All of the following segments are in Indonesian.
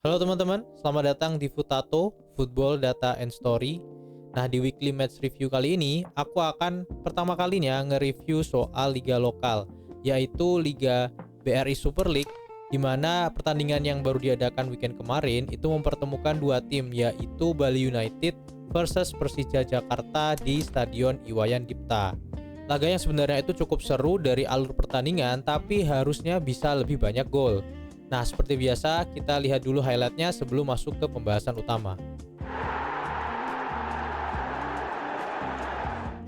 Halo teman-teman, selamat datang di Futato, Football Data and Story. Nah, di weekly match review kali ini, aku akan pertama kalinya nge-review soal liga lokal, yaitu Liga BRI Super League, di mana pertandingan yang baru diadakan weekend kemarin itu mempertemukan dua tim, yaitu Bali United versus Persija Jakarta di Stadion Iwayan Dipta. Laga yang sebenarnya itu cukup seru dari alur pertandingan, tapi harusnya bisa lebih banyak gol. Nah, seperti biasa, kita lihat dulu highlightnya sebelum masuk ke pembahasan utama.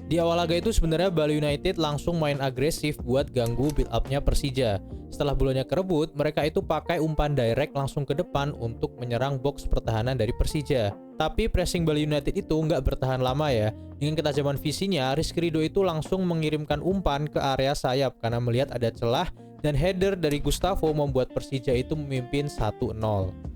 Di awal laga itu sebenarnya Bali United langsung main agresif buat ganggu build up-nya Persija. Setelah bolanya kerebut, mereka itu pakai umpan direct langsung ke depan untuk menyerang box pertahanan dari Persija. Tapi pressing Bali United itu nggak bertahan lama ya. Dengan ketajaman visinya, Rizky Ridho itu langsung mengirimkan umpan ke area sayap karena melihat ada celah, dan header dari Gustavo membuat Persija itu memimpin 1-0.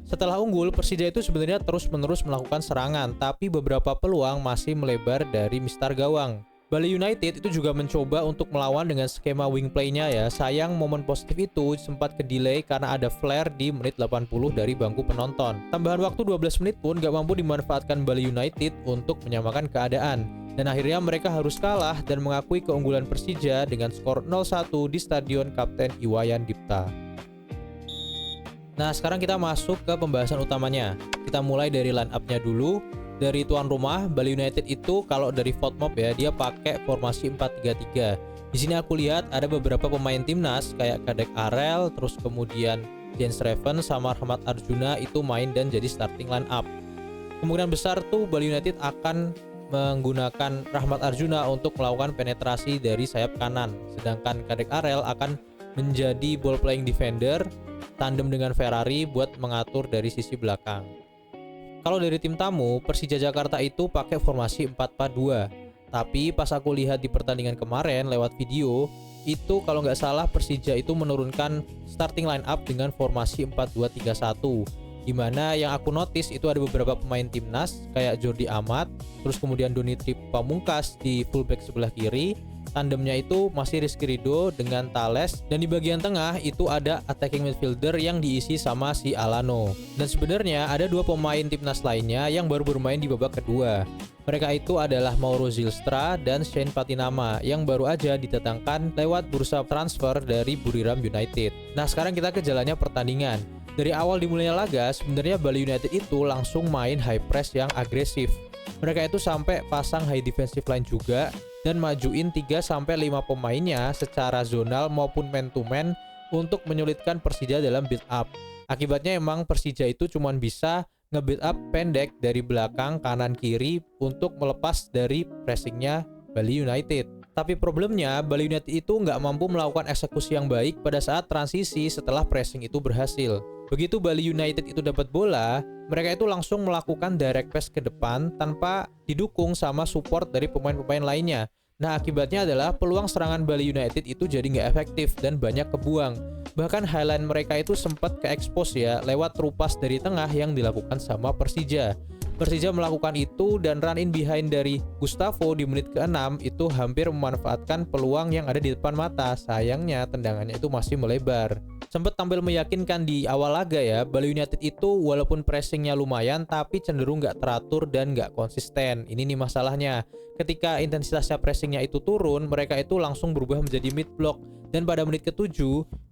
Setelah unggul, Persija itu sebenarnya terus-menerus melakukan serangan, tapi beberapa peluang masih melebar dari mistar gawang. Bali United itu juga mencoba untuk melawan dengan skema wing play-nya ya. Sayang momen positif itu sempat ke-delay karena ada flare di menit 80 dari bangku penonton. Tambahan waktu 12 menit pun gak mampu dimanfaatkan Bali United untuk menyamakan keadaan. Dan akhirnya mereka harus kalah dan mengakui keunggulan Persija dengan skor 0-1 di Stadion Kapten Iwayan Dipta. Nah, sekarang kita masuk ke pembahasan utamanya. Kita mulai dari line up-nya dulu. Dari tuan rumah, Bali United itu kalau dari FotMob ya, dia pakai formasi 4-3-3. Di sini aku lihat ada beberapa pemain timnas kayak Kadek Arel, terus kemudian Jens Reven sama Rahmat Arjuna itu main dan jadi starting line up. Kemungkinan besar tuh Bali United akan menggunakan Rahmat Arjuna untuk melakukan penetrasi dari sayap kanan, sedangkan Kadek Arel akan menjadi ball playing defender tandem dengan Ferrari buat mengatur dari sisi belakang. Kalau dari tim tamu, Persija Jakarta itu pakai formasi 4-4-2. Tapi pas aku lihat di pertandingan kemarin lewat video, itu kalau nggak salah Persija itu menurunkan starting line up dengan formasi 4-2-3-1. Dimana yang aku notice itu ada beberapa pemain timnas kayak Jordi Amat, terus kemudian Donitri Pamungkas di fullback sebelah kiri, tandemnya itu masih Rizky Ridho dengan Thales, dan di bagian tengah itu ada attacking midfielder yang diisi sama si Alano. Dan sebenarnya ada dua pemain timnas lainnya yang baru bermain di babak kedua. Mereka itu adalah Mauro Zylstra dan Shane Patinama yang baru aja didatangkan lewat bursa transfer dari Buriram United. Nah, sekarang kita ke jalannya pertandingan. Dari awal dimulainya laga, sebenarnya Bali United itu langsung main high press yang agresif. Mereka itu sampai pasang high defensive line juga dan majuin 3-5 pemainnya secara zonal maupun man to man untuk menyulitkan Persija dalam build up. Akibatnya emang Persija itu cuma bisa nge-build up pendek dari belakang, kanan, kiri untuk melepas dari pressingnya Bali United. Tapi problemnya Bali United itu nggak mampu melakukan eksekusi yang baik pada saat transisi setelah pressing itu berhasil. Begitu Bali United itu dapat bola, mereka itu langsung melakukan direct pass ke depan tanpa didukung sama support dari pemain-pemain lainnya. Nah, akibatnya adalah peluang serangan Bali United itu jadi nggak efektif dan banyak kebuang. Bahkan highlight mereka itu sempat ke-expose ya lewat terupas dari tengah yang dilakukan sama Persija. Persija melakukan itu dan run in behind dari Gustavo di menit ke-6 itu hampir memanfaatkan peluang yang ada di depan mata. Sayangnya tendangannya itu masih melebar. Sempat tampil meyakinkan di awal laga ya, Bali United itu walaupun pressingnya lumayan tapi cenderung nggak teratur dan nggak konsisten. Ini nih masalahnya. Ketika intensitasnya pressingnya itu turun, mereka itu langsung berubah menjadi mid block. Dan pada menit ke-7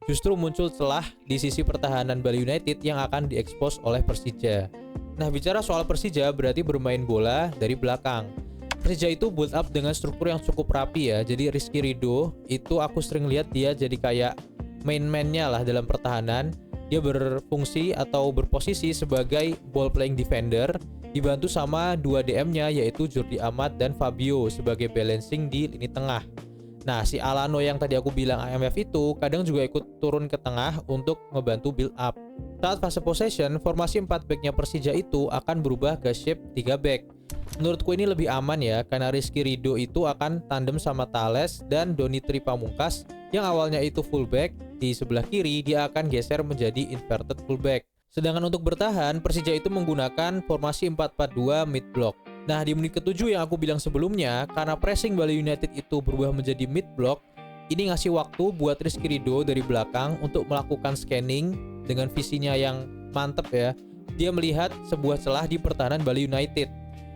justru muncul celah di sisi pertahanan Bali United yang akan diekspos oleh Persija. Nah, bicara soal Persija berarti bermain bola dari belakang. Persija itu build up dengan struktur yang cukup rapi ya. Jadi Rizky Ridho itu aku sering lihat dia jadi kayak main man-nya lah dalam pertahanan. Dia berfungsi atau berposisi sebagai ball playing defender, dibantu sama dua DM-nya yaitu Jordi Amat dan Fabio sebagai balancing di lini tengah. Nah, si Alano yang tadi aku bilang IMF itu kadang juga ikut turun ke tengah untuk ngebantu build up. Saat fase possession, formasi 4 back-nya Persija itu akan berubah ke shape 3 back. Menurutku ini lebih aman ya, karena Rizky Ridho itu akan tandem sama Thales dan Donitri Pamungkas yang awalnya itu fullback, di sebelah kiri dia akan geser menjadi inverted fullback. Sedangkan untuk bertahan, Persija itu menggunakan formasi 4-4-2 mid block. Nah, di menit ke-7 yang aku bilang sebelumnya, karena pressing Bali United itu berubah menjadi mid block, ini ngasih waktu buat Rizky Ridho dari belakang untuk melakukan scanning dengan visinya yang mantep ya, dia melihat sebuah celah di pertahanan Bali United.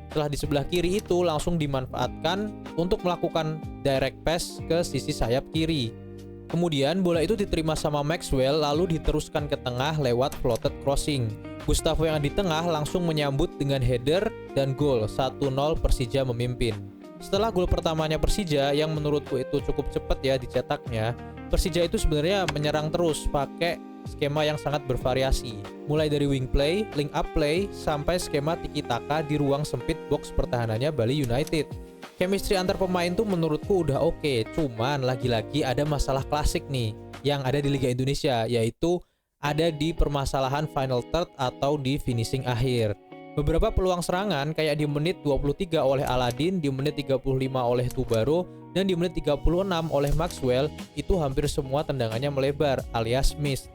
Celah di sebelah kiri itu langsung dimanfaatkan untuk melakukan direct pass ke sisi sayap kiri. Kemudian bola itu diterima sama Maxwell lalu diteruskan ke tengah lewat floated crossing. Gustavo yang di tengah langsung menyambut dengan header dan gol. 1-0 Persija memimpin. Setelah gol pertamanya Persija yang menurutku itu cukup cepat ya dicetaknya, Persija itu sebenarnya menyerang terus pakai skema yang sangat bervariasi. Mulai dari wing play, link up play, sampai skema tiki taka di ruang sempit box pertahanannya Bali United. Chemistry antar pemain tuh menurutku udah oke, cuman lagi-lagi ada masalah klasik nih yang ada di Liga Indonesia, yaitu ada di permasalahan final third atau di finishing akhir. Beberapa peluang serangan kayak di menit 23 oleh Aladin, di menit 35 oleh Tubaro, dan di menit 36 oleh Maxwell itu hampir semua tendangannya melebar alias miss.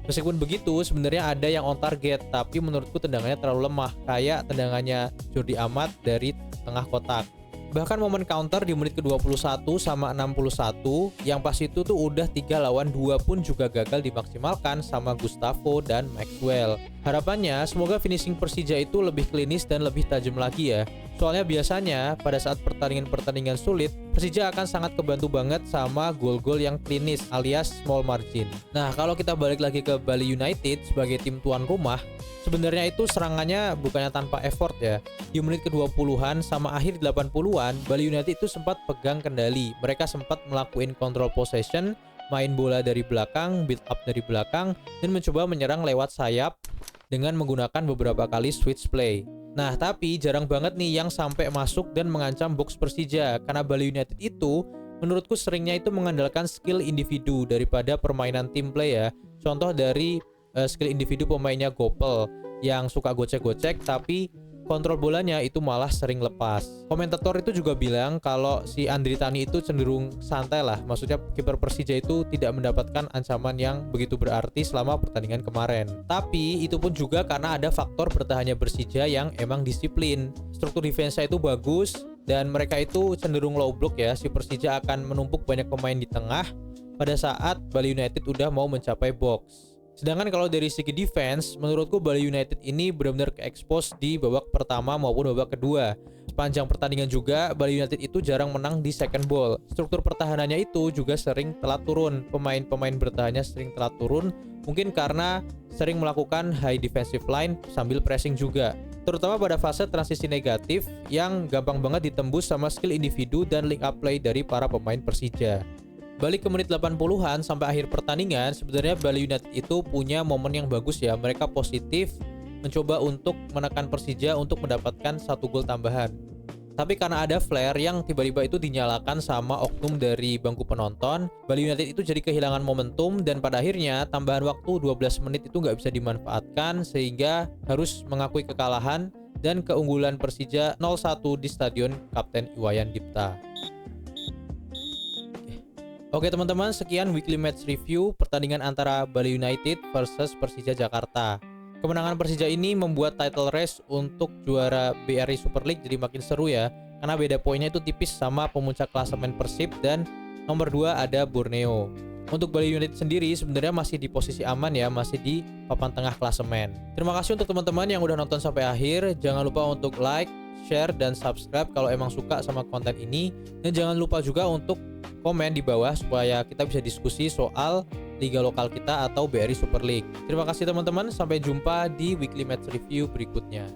Meskipun begitu sebenarnya ada yang on target, tapi menurutku tendangannya terlalu lemah kayak tendangannya Jordi Amat dari tengah kotak. Bahkan momen counter di menit ke-21 sama 61 yang pas itu tuh udah 3 lawan 2 pun juga gagal dimaksimalkan sama Gustavo dan Maxwell. Harapannya semoga finishing Persija itu lebih klinis dan lebih tajam lagi ya. Soalnya biasanya pada saat pertandingan-pertandingan sulit, Persija akan sangat kebantu banget sama gol-gol yang klinis alias small margin. Nah, kalau kita balik lagi ke Bali United sebagai tim tuan rumah, sebenarnya itu serangannya bukannya tanpa effort ya. Di menit ke-20-an sama akhir 80-an, Bali United itu sempat pegang kendali. Mereka sempat melakukan control possession, main bola dari belakang, build up dari belakang, dan mencoba menyerang lewat sayap dengan menggunakan beberapa kali switch play. Nah, tapi jarang banget nih yang sampai masuk dan mengancam box Persija, karena Bali United itu menurutku seringnya itu mengandalkan skill individu daripada permainan team play ya. Contoh dari skill individu pemainnya Gopel yang suka gocek-gocek tapi kontrol bolanya itu malah sering lepas. Komentator itu juga bilang kalau si Andri Tani itu cenderung santai lah, maksudnya kiper Persija itu tidak mendapatkan ancaman yang begitu berarti selama pertandingan kemarin. Tapi itu pun juga karena ada faktor bertahannya Persija yang emang disiplin. Struktur defense-nya itu bagus dan mereka itu cenderung low block ya. Si Persija akan menumpuk banyak pemain di tengah pada saat Bali United udah mau mencapai box. Sedangkan kalau dari segi defense, menurutku Bali United ini benar-benar ke-expose di babak pertama maupun babak kedua. Sepanjang pertandingan juga, Bali United itu jarang menang di second ball. Struktur pertahanannya itu juga sering telat turun. Pemain-pemain bertahannya sering telat turun, mungkin karena sering melakukan high defensive line sambil pressing juga. Terutama pada fase transisi negatif yang gampang banget ditembus sama skill individu dan link up play dari para pemain Persija. Balik ke menit 80-an sampai akhir pertandingan, sebenarnya Bali United itu punya momen yang bagus ya. Mereka positif mencoba untuk menekan Persija untuk mendapatkan 1 gol tambahan. Tapi karena ada flare yang tiba-tiba itu dinyalakan sama oknum dari bangku penonton, Bali United itu jadi kehilangan momentum dan pada akhirnya tambahan waktu 12 menit itu nggak bisa dimanfaatkan sehingga harus mengakui kekalahan dan keunggulan Persija 0-1 di Stadion Kapten Iwayan Dipta. Oke teman-teman, sekian weekly match review pertandingan antara Bali United versus Persija Jakarta. Kemenangan Persija ini membuat title race untuk juara BRI Super League jadi makin seru ya, karena beda poinnya itu tipis sama pemuncak klasemen Persib dan nomor 2 ada Borneo. Untuk Bali United sendiri sebenarnya masih di posisi aman ya, masih di papan tengah klasemen. Terima kasih untuk teman-teman yang udah nonton sampai akhir. Jangan lupa untuk like, share, dan subscribe kalau emang suka sama konten ini. Dan jangan lupa juga untuk komen di bawah supaya kita bisa diskusi soal liga lokal kita atau BRI Super League. Terima kasih teman-teman, sampai jumpa di weekly match review berikutnya.